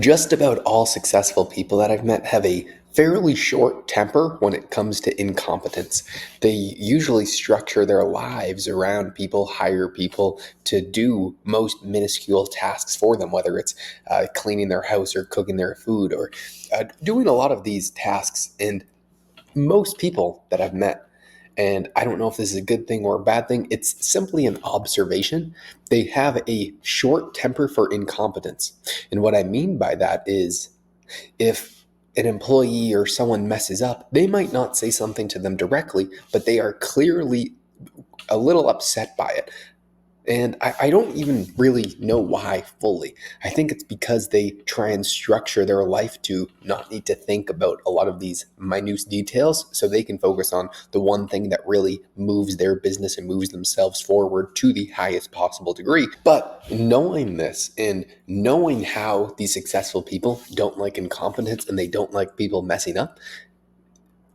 Just about all successful people that I've met have a fairly short temper when it comes to incompetence. They usually structure their lives around people, hire people to do most minuscule tasks for them, whether it's cleaning their house or cooking their food or doing a lot of these tasks. And most people that I've met, and I don't know if this is a good thing or a bad thing, it's simply an observation. They have a short temper for incompetence. And what I mean by that is if an employee or someone messes up, they might not say something to them directly, but they are clearly a little upset by it. And I don't even really know why fully. I think it's because they try and structure their life to not need to think about a lot of these minute details so they can focus on the one thing that really moves their business and moves themselves forward to the highest possible degree. But knowing this and knowing how these successful people don't like incompetence and they don't like people messing up,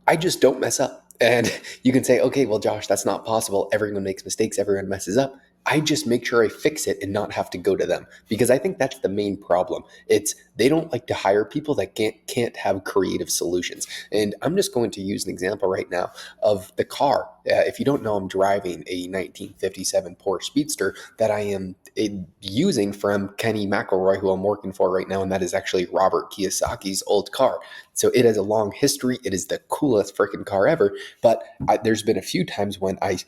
I just don't mess up. And you can say, okay, well, Josh, that's not possible. Everyone makes mistakes, everyone messes up. I just make sure I fix it and not have to go to them because I think that's the main problem. It's they don't like to hire people that can't have creative solutions. And I'm just going to use an example right now of the car. If you don't know, I'm driving a 1957 Porsche Speedster that I am using from Kenny McElroy, who I'm working for right now, and that is actually Robert Kiyosaki's old car. So it has a long history. It is the coolest freaking car ever. But there's been a few times when I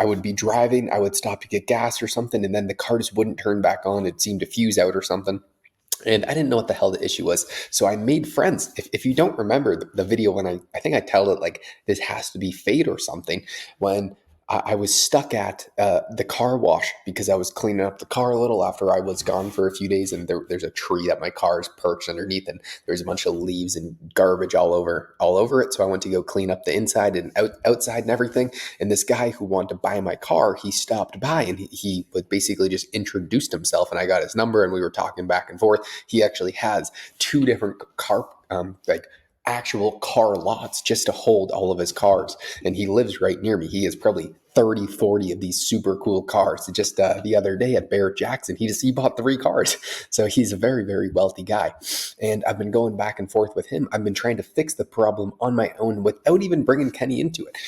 would be driving, I would stop to get gas or something, and then the car just wouldn't turn back on. It seemed to fuse out or something. And I didn't know what the hell the issue was. So I made friends. If you don't remember the video when I think I tell it like this has to be fate or something, when I was stuck at the car wash because I was cleaning up the car a little after I was gone for a few days. And there's a tree that my car is perched underneath and there's a bunch of leaves and garbage all over it. So I went to go clean up the inside and outside and everything. And this guy who wanted to buy my car, he stopped by and he would basically just introduced himself and I got his number and we were talking back and forth. He actually has two different car like actual car lots just to hold all of his cars, and he lives right near me. He has probably 30, 40 of these super cool cars. Just the other day at Barrett Jackson, he bought three cars. So he's a very, very wealthy guy. And I've been going back and forth with him. I've been trying to fix the problem on my own without even bringing Kenny into it.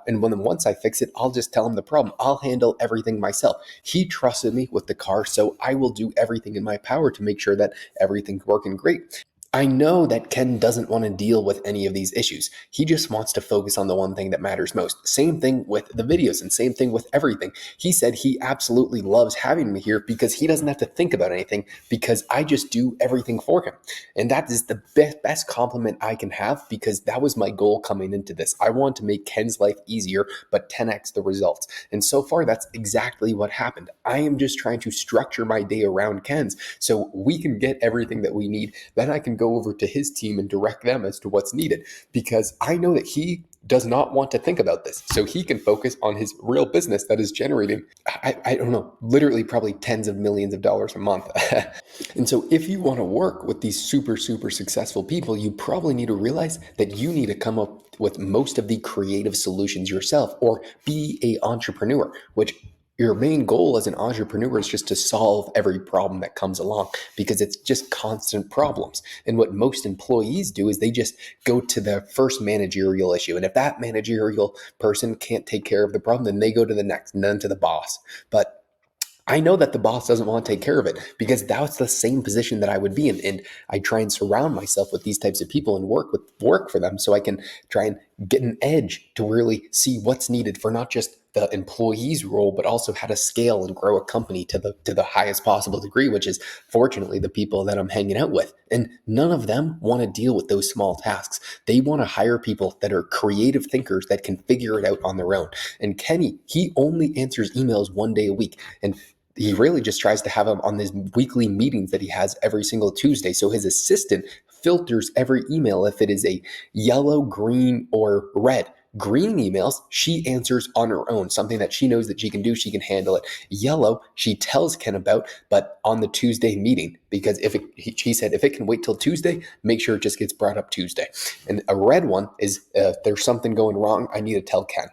And once I fix it, I'll just tell him the problem. I'll handle everything myself. He trusted me with the car, so I will do everything in my power to make sure that everything's working great. I know that Ken doesn't want to deal with any of these issues. He just wants to focus on the one thing that matters most. Same thing with the videos and same thing with everything. He said he absolutely loves having me here because he doesn't have to think about anything because I just do everything for him. And that is the best compliment I can have because that was my goal coming into this. I want to make Ken's life easier, but 10x the results. And so far, that's exactly what happened. I am just trying to structure my day around Ken's so we can get everything that we need. Then I can go over to his team and direct them as to what's needed because I know that he does not want to think about this. So he can focus on his real business that is generating, I don't know, literally probably tens of millions of dollars a month. And so if you want to work with these super, super successful people, you probably need to realize that you need to come up with most of the creative solutions yourself or be a entrepreneur, which your main goal as an entrepreneur is just to solve every problem that comes along because it's just constant problems. And what most employees do is they just go to the first managerial issue. And if that managerial person can't take care of the problem, then they go to the next and then to the boss. But I know that the boss doesn't want to take care of it because that's the same position that I would be in. And I try and surround myself with these types of people and work for them so I can try and get an edge to really see what's needed for not just the employee's role, but also how to scale and grow a company to the highest possible degree, which is fortunately the people that I'm hanging out with. And none of them want to deal with those small tasks. They want to hire people that are creative thinkers that can figure it out on their own. And Kenny, he only answers emails one day a week. And he really just tries to have them on these weekly meetings that he has every single Tuesday. So his assistant filters every email if it is a yellow, green, or red. Green emails, she answers on her own, something that she knows that she can do, she can handle it. Yellow, she tells Ken about, but on the Tuesday meeting, because he said, if it can wait till Tuesday, make sure it just gets brought up Tuesday. And a red one is, there's something going wrong, I need to tell Ken.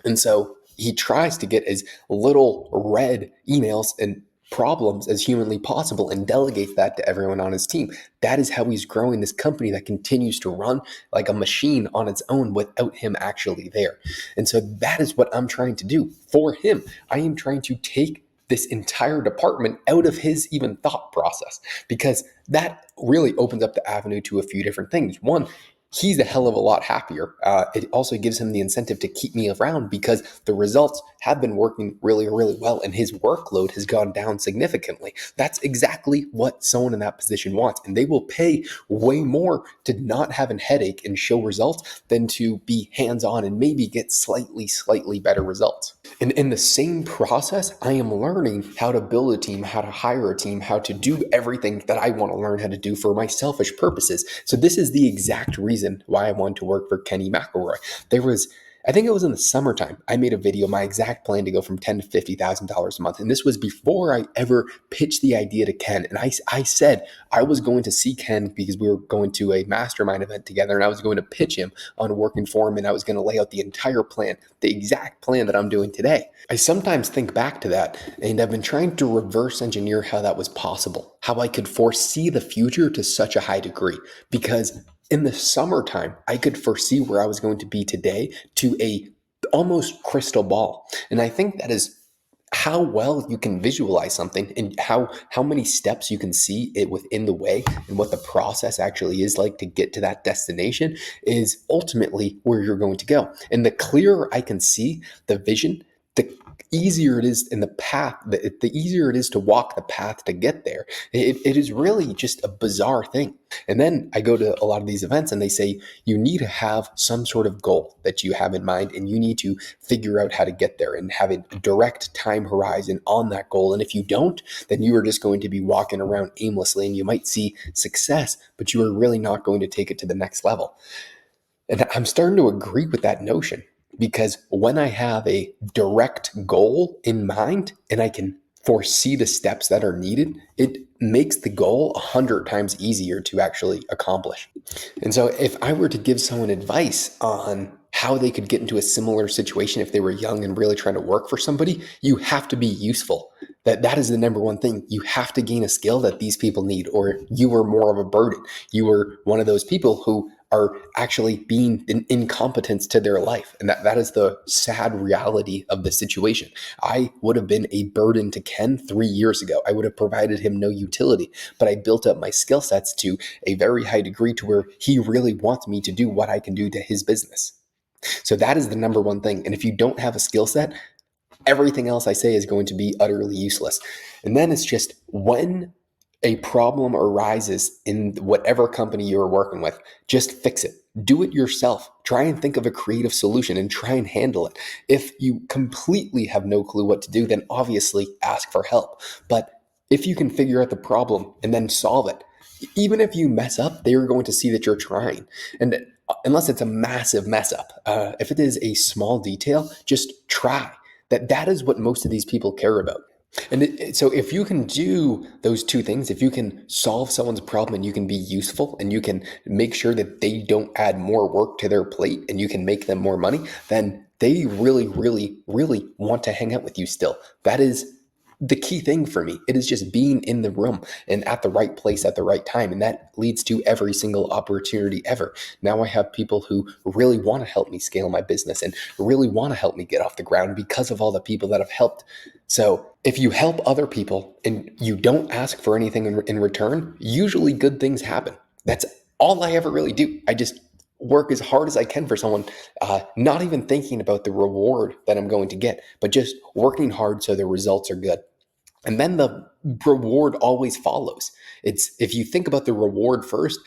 And so he tries to get as little red emails and problems as humanly possible and delegates that to everyone on his team. That is how he's growing this company that continues to run like a machine on its own without him actually there. And so that is what I'm trying to do for him. I am trying to take this entire department out of his even thought process, because that really opens up the avenue to a few different things. One, he's a hell of a lot happier. It also gives him the incentive to keep me around because the results have been working really, really well and his workload has gone down significantly. That's exactly what someone in that position wants. And they will pay way more to not have a headache and show results than to be hands-on and maybe get slightly better results. And in the same process, I am learning how to build a team, how to hire a team, how to do everything that I want to learn how to do for my selfish purposes. So this is the exact reason why I wanted to work for Kenny McElroy. I think it was in the summertime, I made a video, my exact plan to go from $10,000 to $50,000 a month. And this was before I ever pitched the idea to Ken. And I said I was going to see Ken because we were going to a mastermind event together and I was going to pitch him on working for him. And I was going to lay out the entire plan, the exact plan that I'm doing today. I sometimes think back to that and I've been trying to reverse engineer how that was possible, how I could foresee the future to such a high degree, because in the summertime, I could foresee where I was going to be today to a almost crystal ball. And I think that is how well you can visualize something and how many steps you can see it within the way and what the process actually is like to get to that destination is ultimately where you're going to go. And the clearer I can see the vision, the easier it is in the path, the easier it is to walk the path to get there. It is really just a bizarre thing. And then I go to a lot of these events and they say you need to have some sort of goal that you have in mind and you need to figure out how to get there and have a direct time horizon on that goal. And if you don't, then you are just going to be walking around aimlessly and you might see success, but you are really not going to take it to the next level. And I'm starting to agree with that notion, because when I have a direct goal in mind and I can foresee the steps that are needed, it makes the goal 100 times easier to actually accomplish. And so if I were to give someone advice on how they could get into a similar situation if they were young and really trying to work for somebody, you have to be useful. That is the number one thing. You have to gain a skill that these people need, or you are more of a burden. You are one of those people who are actually being an incompetence to their life. And that is the sad reality of the situation. I would have been a burden to Ken 3 years ago. I would have provided him no utility, but I built up my skill sets to a very high degree to where he really wants me to do what I can do to his business. So that is the number one thing. And if you don't have a skill set, everything else I say is going to be utterly useless. And then it's just when a problem arises in whatever company you're working with, just fix it. Do it yourself. Try and think of a creative solution and try and handle it. If you completely have no clue what to do, then obviously ask for help. But if you can figure out the problem and then solve it, even if you mess up, they're going to see that you're trying. And unless it's a massive mess up, if it is a small detail, just try. That is what most of these people care about. And so if you can do those two things, if you can solve someone's problem and you can be useful and you can make sure that they don't add more work to their plate and you can make them more money, then they really, really, really want to hang out with you still. That is the key thing for me. It is just being in the room and at the right place at the right time. And that leads to every single opportunity ever. Now I have people who really want to help me scale my business and really want to help me get off the ground because of all the people that have helped. So if you help other people and you don't ask for anything in return, usually good things happen. That's all I ever really do. I just work as hard as I can for someone, not even thinking about the reward that I'm going to get, but just working hard so the results are good. And then the reward always follows. It's if you think about the reward first,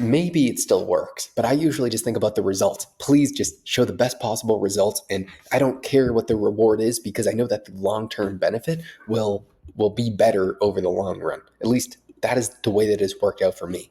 maybe it still works, but I usually just think about the results. Please just show the best possible results. And I don't care what the reward is because I know that the long-term benefit will be better over the long run. At least that is the way that it's worked out for me.